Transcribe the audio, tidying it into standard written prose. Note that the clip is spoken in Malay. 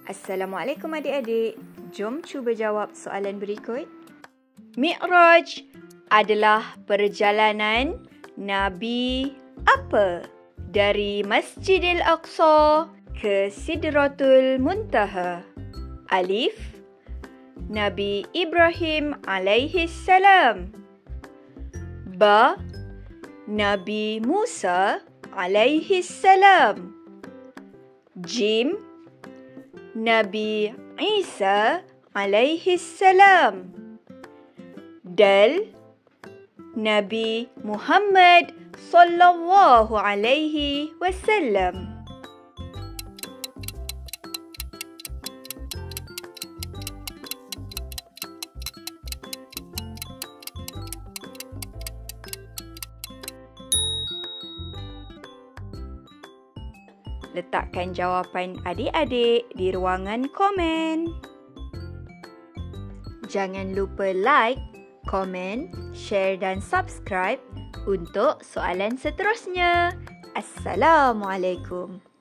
Assalamualaikum adik-adik. Jom cuba jawab soalan berikut. Mi'raj adalah perjalanan Nabi apa? Dari Masjidil Aqsa ke Sidratul Muntaha. Alif, Nabi Ibrahim alaihi salam. Ba, Nabi Musa alaihi salam. Jim, Nabi Isa alaihi salam. Dal, Nabi Muhammad sallallahu alaihi wasallam. Letakkan jawapan adik-adik di ruangan komen. Jangan lupa like, komen, share dan subscribe untuk soalan seterusnya. Assalamualaikum.